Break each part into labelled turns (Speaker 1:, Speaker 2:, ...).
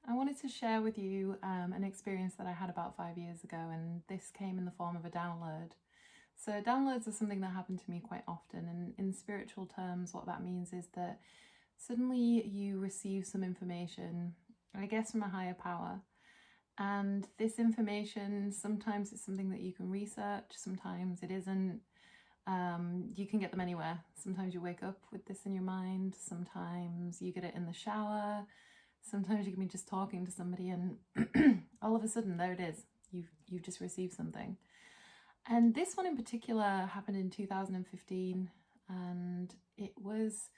Speaker 1: I wanted to share with you an experience that I had about 5 years ago, and this came in the form of a download. So downloads are something that happen to me quite often, and in spiritual terms what that means is that suddenly you receive some information, I guess from a higher power, and this information, sometimes it's something that you can research, sometimes it isn't. You can get them anywhere. Sometimes you wake up with this in your mind, sometimes you get it in the shower, sometimes you can be just talking to somebody and all of a sudden there it is. You've just received something. And this one in particular happened in 2015, and it was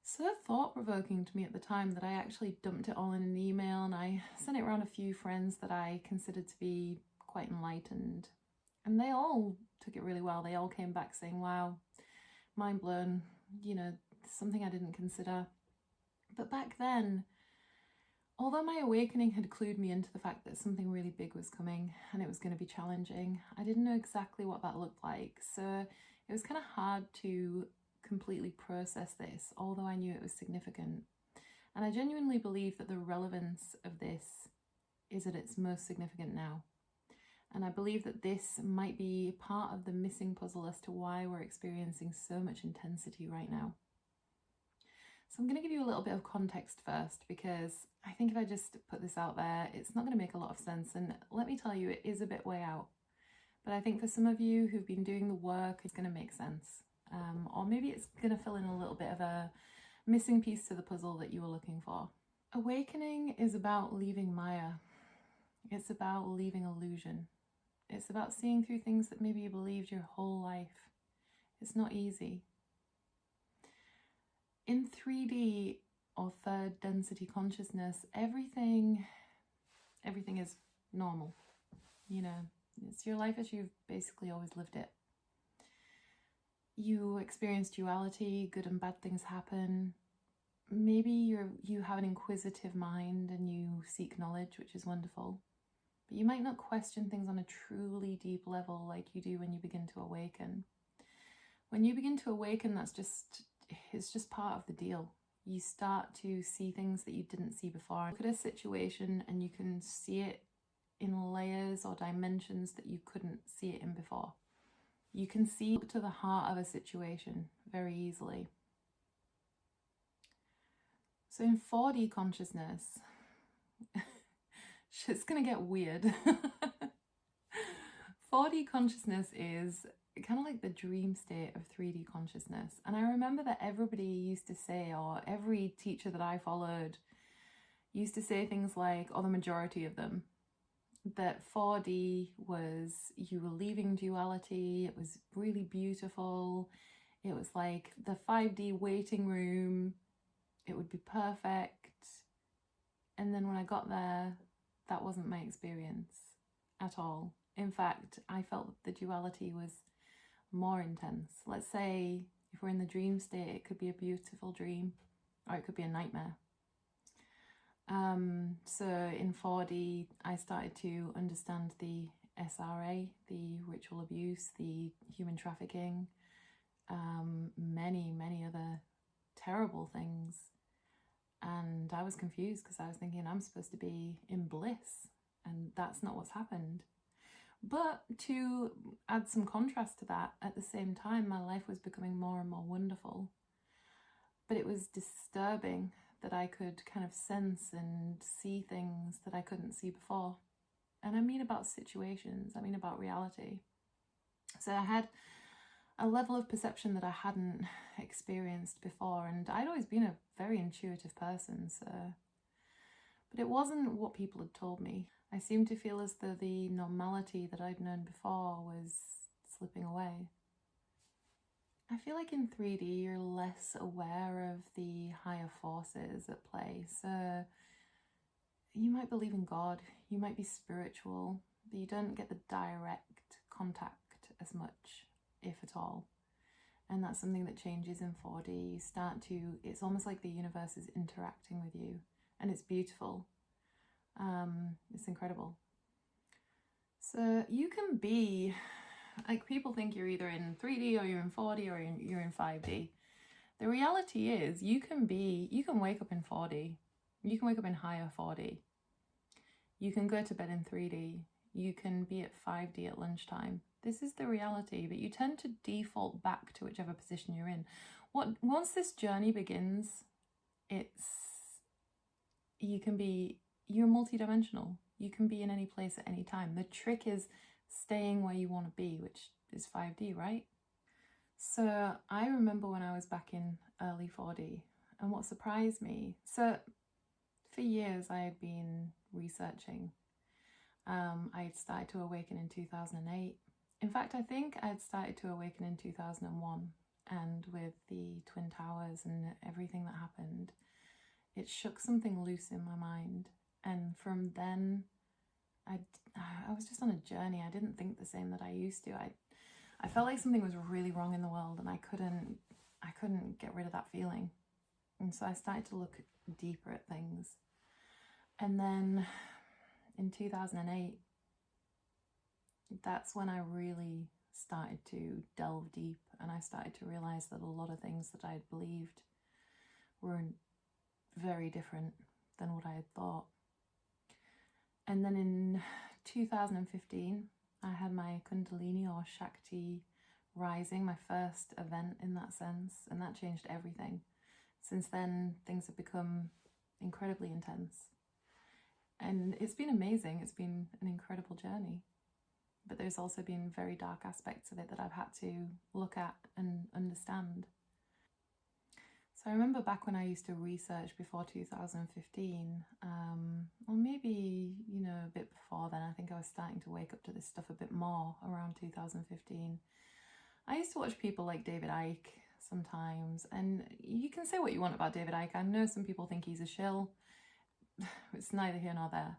Speaker 1: so thought-provoking to me at the time that I actually dumped it all in an email and I sent it around a few friends that I considered to be quite enlightened. And they all took it really well. They all came back saying, wow, mind blown, something I didn't consider. But back then, although my awakening had clued me into the fact that something really big was coming and it was going to be challenging, I didn't know exactly what that looked like. So it was kind of hard to completely process this, although I knew it was significant. And I genuinely believe that the relevance of this is at its most significant now. And I believe that this might be part of the missing puzzle as to why we're experiencing so much intensity right now. So I'm going to give you a little bit of context first, because I think if I just put this out there, it's not going to make a lot of sense. And let me tell you, it is a bit way out. But I think for some of you who've been doing the work, it's going to make sense. Or maybe it's going to fill in a little bit of a missing piece to the puzzle that you were looking for. Awakening is about leaving Maya. It's about leaving illusion. It's about seeing through things that maybe you believed your whole life. It's not easy. In 3D or third density consciousness, everything is normal. It's your life as you've basically always lived it. You experience duality, good and bad things happen. Maybe you have an inquisitive mind and you seek knowledge, which is wonderful. But you might not question things on a truly deep level like you do when you begin to awaken. When you begin to awaken, it's just part of the deal. You start to see things that you didn't see before. Look at a situation and you can see it in layers or dimensions that you couldn't see it in before. You can see to the heart of a situation very easily. So in 4D consciousness, shit's gonna get weird. 4D consciousness is kind of like the dream state of 3D consciousness. And I remember that everybody used to say, or every teacher that I followed used to say things like, or the majority of them, that 4D was, you were leaving duality, it was really beautiful, it was like the 5D waiting room, it would be perfect. And then when I got there, that wasn't my experience at all. In fact, I felt that the duality was more intense. Let's say if we're in the dream state, it could be a beautiful dream or it could be a nightmare. So in 4D, I started to understand the SRA, the ritual abuse, the human trafficking, many other terrible things. And I was confused because I was thinking I'm supposed to be in bliss, and that's not what's happened. But to add some contrast to that, at the same time, my life was becoming more and more wonderful. But it was disturbing that I could kind of sense and see things that I couldn't see before. And I mean about situations, I mean about reality. So I had a level of perception that I hadn't experienced before, and I'd always been a very intuitive person, so... But it wasn't what people had told me. I seemed to feel as though the normality that I'd known before was slipping away. I feel like in 3D you're less aware of the higher forces at play. So you might believe in God, you might be spiritual, but you don't get the direct contact as much, if at all. And that's something that changes in 4D. You start to, it's almost like the universe is interacting with you, and it's beautiful. It's incredible. So you can be, like, people think you're either in 3D or you're in 4D or you're in 5D. The reality is you can wake up in 4D You can wake up in higher 4D. You can go to bed in 3D. You can be at 5D at lunchtime. This is the reality, but you tend to default back to whichever position you're in. Once this journey begins, you're multidimensional. You can be in any place at any time. The trick is staying where you want to be, which is 5D, right? So I remember when I was back in early 4D, and what surprised me, so for years I had been researching. I had started to awaken in 2008. In fact, I think I had started to awaken in 2001, and with the Twin Towers and everything that happened, it shook something loose in my mind. And from then, I was just on a journey. I didn't think the same that I used to. I felt like something was really wrong in the world, and I couldn't get rid of that feeling. And so I started to look deeper at things. And then in 2008, that's when I really started to delve deep, and I started to realize that a lot of things that I had believed were very different than what I had thought. And then in 2015, I had my Kundalini or Shakti rising, my first event in that sense, and that changed everything. Since then, things have become incredibly intense. And it's been amazing. It's been an incredible journey. But there's also been very dark aspects of it that I've had to look at and understand. So I remember back when I used to research before 2015, or maybe, a bit before then, I think I was starting to wake up to this stuff a bit more around 2015. I used to watch people like David Icke sometimes, and you can say what you want about David Icke. I know some people think he's a shill. It's neither here nor there.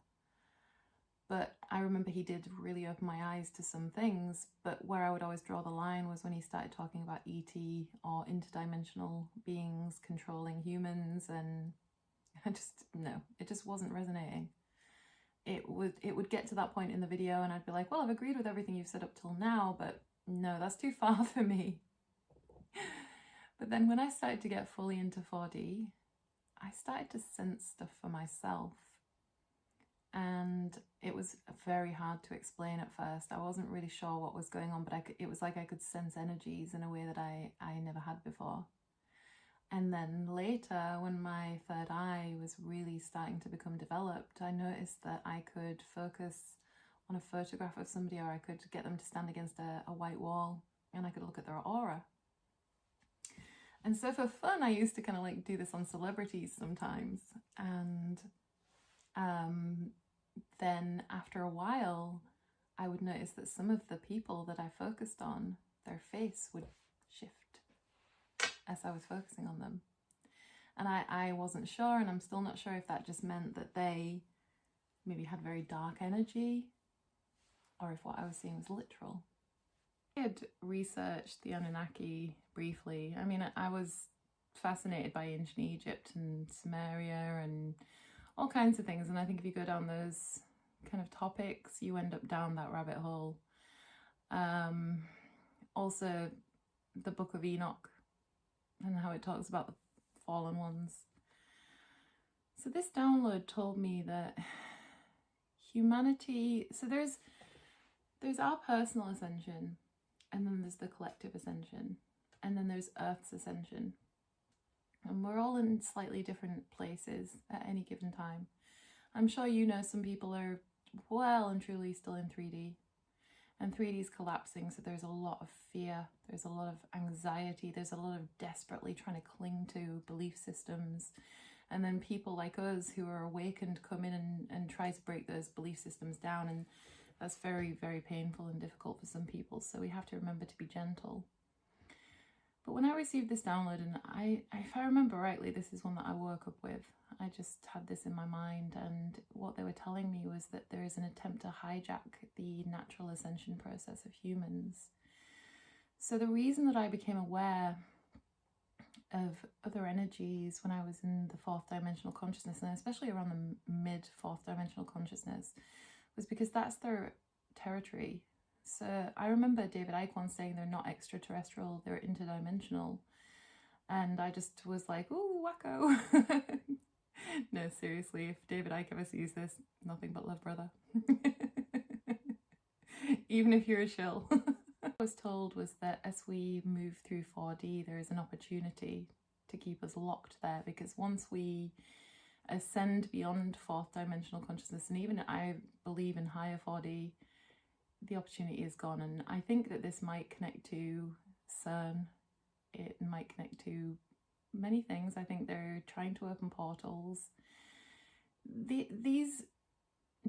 Speaker 1: But I remember he did really open my eyes to some things, but where I would always draw the line was when he started talking about ET or interdimensional beings controlling humans, and it just wasn't resonating. It would get to that point in the video and I'd be like, well, I've agreed with everything you've said up till now, but no, that's too far for me. But then when I started to get fully into 4D, I started to sense stuff for myself. And it was very hard to explain at first. I wasn't really sure what was going on, but it was like I could sense energies in a way that I never had before. And then later, when my third eye was really starting to become developed, I noticed that I could focus on a photograph of somebody, or I could get them to stand against a white wall, and I could look at their aura. And so for fun, I used to kind of like do this on celebrities sometimes. And then after a while, I would notice that some of the people that I focused on, their face would shift as I was focusing on them. And I wasn't sure, and I'm still not sure if that just meant that they maybe had very dark energy, or if what I was seeing was literal. I had researched the Anunnaki briefly. I mean, I was fascinated by ancient Egypt and Sumeria and all kinds of things, and I think if you go down those kind of topics, you end up down that rabbit hole. Also, the Book of Enoch and how it talks about the fallen ones. So this download told me that humanity, so there's our personal ascension, and then there's the collective ascension, and then there's Earth's ascension. And we're all in slightly different places at any given time. I'm sure you know some people are well and truly still in 3D. And 3D is collapsing, so there's a lot of fear, there's a lot of anxiety, there's a lot of desperately trying to cling to belief systems. And then people like us who are awakened come in and try to break those belief systems down, and that's very, very painful and difficult for some people, so we have to remember to be gentle. But when I received this download, and if I remember rightly, this is one that I woke up with. I just had this in my mind, and what they were telling me was that there is an attempt to hijack the natural ascension process of humans. So the reason that I became aware of other energies when I was in the fourth dimensional consciousness, and especially around the mid fourth dimensional consciousness, was because that's their territory. So I remember David Icke once saying they're not extraterrestrial, they're interdimensional. And I just was like, ooh, wacko. No, seriously, if David Icke ever sees this, nothing but love, brother. Even if you're a shill. What I was told was that as we move through 4D, there is an opportunity to keep us locked there, because once we ascend beyond fourth dimensional consciousness, and even I believe in higher 4D, the opportunity is gone. And I think that this might connect to CERN. It might connect to many things. I think they're trying to open portals. These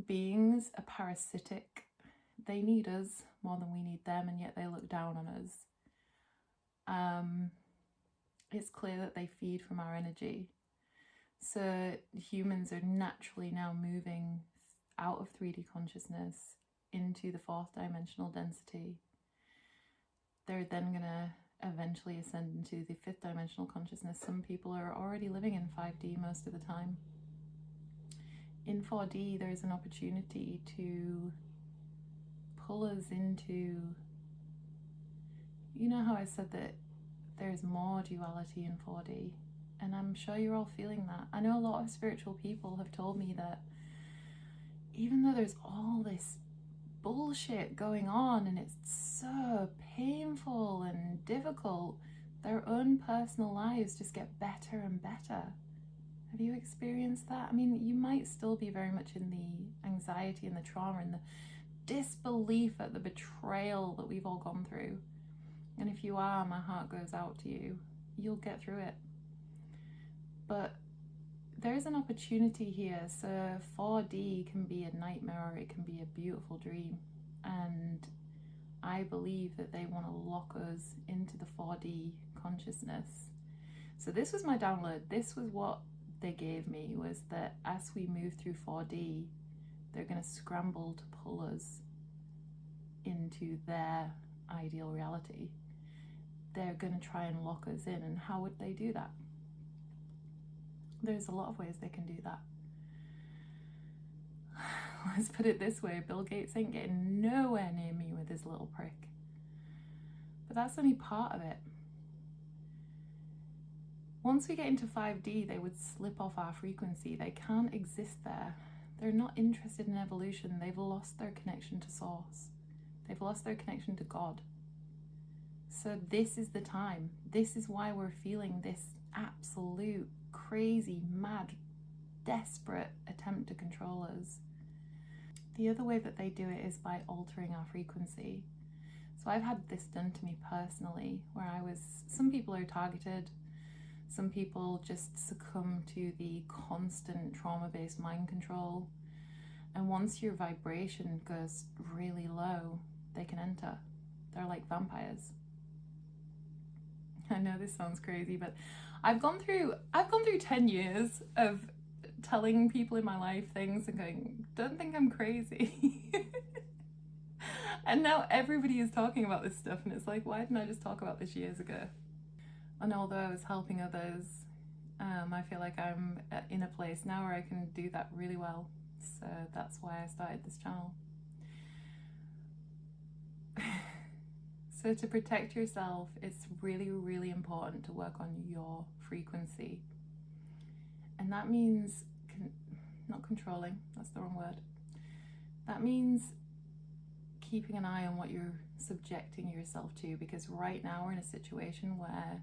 Speaker 1: beings are parasitic. They need us more than we need them, and yet they look down on us. It's clear that they feed from our energy. So humans are naturally now moving out of 3D consciousness into the fourth dimensional density. They're then going to eventually ascend into the fifth dimensional consciousness. Some people are already living in 5D most of the time. In 4D, there's an opportunity to pull us into, you know how I said that there's more duality in 4D, and I'm sure you're all feeling that. I know a lot of spiritual people have told me that even though there's all this bullshit going on and it's so painful and difficult, their own personal lives just get better and better. Have you experienced that? I mean, you might still be very much in the anxiety and the trauma and the disbelief at the betrayal that we've all gone through. And if you are, my heart goes out to you. You'll get through it. But there's an opportunity here. So 4D can be a nightmare or it can be a beautiful dream. And I believe that they want to lock us into the 4D consciousness. So this was my download. This was what they gave me, was that as we move through 4D, they're going to scramble to pull us into their ideal reality. They're going to try and lock us in. And how would they do that? There's a lot of ways they can do that. Let's put it this way, Bill Gates ain't getting nowhere near me with his little prick. But that's only part of it. Once we get into 5D, they would slip off our frequency. They can't exist there. They're not interested in evolution. They've lost their connection to Source. They've lost their connection to God. So this is the time. This is why we're feeling this absolute, crazy, mad, desperate attempt to control us. The other way that they do it is by altering our frequency. So I've had this done to me personally, where some people are targeted, some people just succumb to the constant trauma-based mind control. And once your vibration goes really low, they can enter. They're like vampires. I know this sounds crazy, but I've gone through 10 years of telling people in my life things and going, don't think I'm crazy. And now everybody is talking about this stuff, and it's like, why didn't I just talk about this years ago? And although I was helping others, I feel like I'm in a place now where I can do that really well. So that's why I started this channel. So to protect yourself, it's really, really important to work on your frequency. And that means not controlling, that's the wrong word. That means keeping an eye on what you're subjecting yourself to, because right now we're in a situation where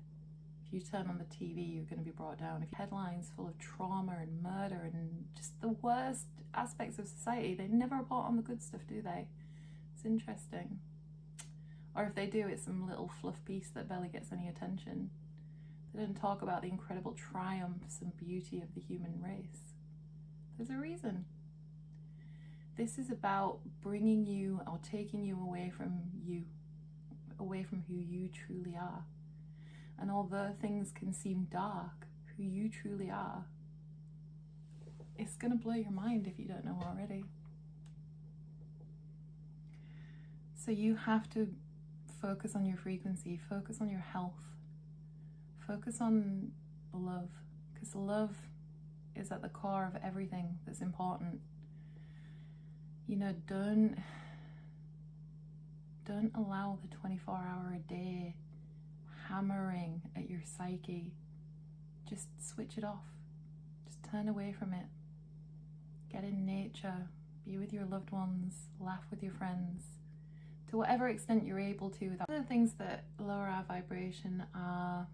Speaker 1: if you turn on the TV, you're going to be brought down. If headlines full of trauma and murder and just the worst aspects of society, they never report on the good stuff, do they? It's interesting. Or if they do, it's some little fluff piece that barely gets any attention. They don't talk about the incredible triumphs and beauty of the human race. There's a reason. This is about bringing you or taking you, away from who you truly are. And although things can seem dark, who you truly are, it's going to blow your mind if you don't know already. So you have to focus on your frequency, focus on your health, focus on love, because love is at the core of everything that's important. You know, don't allow the 24-hour-a-day hammering at your psyche. Just switch it off. Just turn away from it. Get in nature, be with your loved ones, laugh with your friends, to whatever extent you're able to. One of the things that lower our vibration are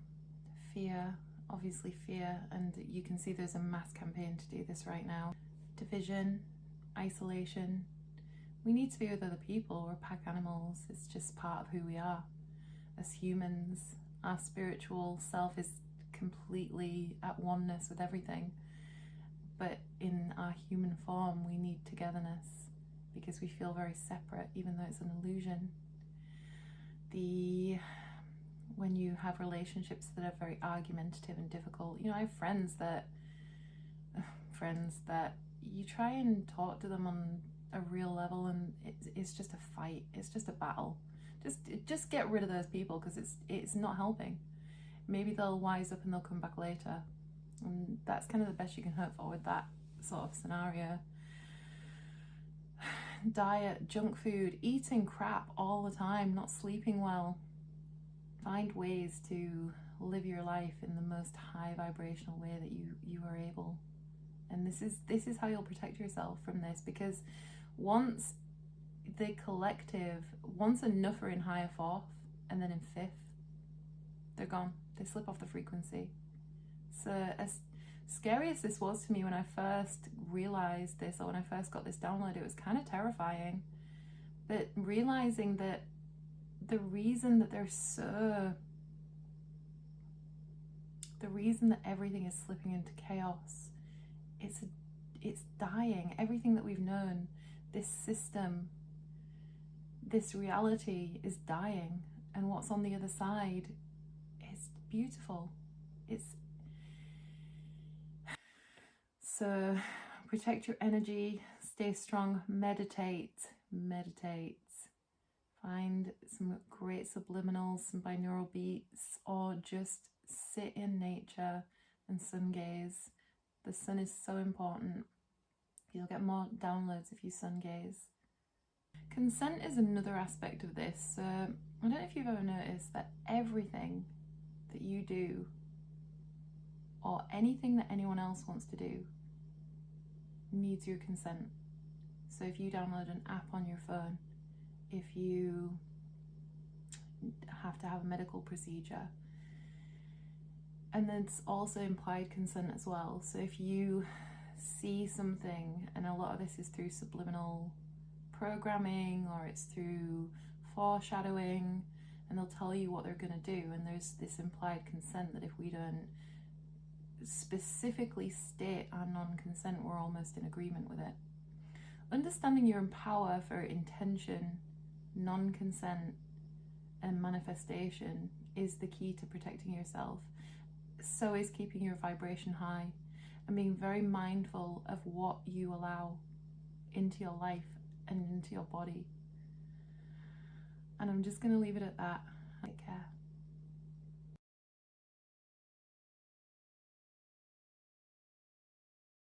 Speaker 1: fear, obviously fear, and you can see there's a mass campaign to do this right now. Division, isolation. We need to be with other people. We're pack animals. It's just part of who we are as humans. Our spiritual self is completely at oneness with everything, but in our human form we need togetherness because we feel very separate, even though it's an illusion. When you have relationships that are very argumentative and difficult, you know, I have friends that you try and talk to them on a real level and it's just a fight, it's just a battle. Just get rid of those people, because it's not helping. Maybe they'll wise up and they'll come back later, and that's kind of the best you can hope for with that sort of scenario. Diet, junk food, eating crap all the time, not sleeping well. Find ways to live your life in the most high vibrational way that you are able. And this is how you'll protect yourself from this, because once enough are in higher fourth and then in fifth, they're gone. They slip off the frequency. So as scary as this was to me when I first realized this, or when I first got this download, it was kind of terrifying. But realizing that the reason that everything is slipping into chaos, it's dying. Everything that we've known, this system, this reality is dying, and what's on the other side is beautiful. So protect your energy, stay strong, meditate. Find some great subliminals, some binaural beats, or just sit in nature and sun gaze. The sun is so important. You'll get more downloads if you sun gaze. Consent is another aspect of this. So I don't know if you've ever noticed that everything that you do, or anything that anyone else wants to do, needs your consent. So if you download an app on your phone, if you have to have a medical procedure, and then it's also implied consent as well. So if you see something, and a lot of this is through subliminal programming, or it's through foreshadowing, and they'll tell you what they're going to do, and there's this implied consent that if we don't specifically state our non-consent, we're almost in agreement with it. Understanding your power for intention, non-consent, and manifestation is the key to protecting yourself. So is keeping your vibration high and being very mindful of what you allow into your life and into your body. And I'm just going to leave it at that. Take care.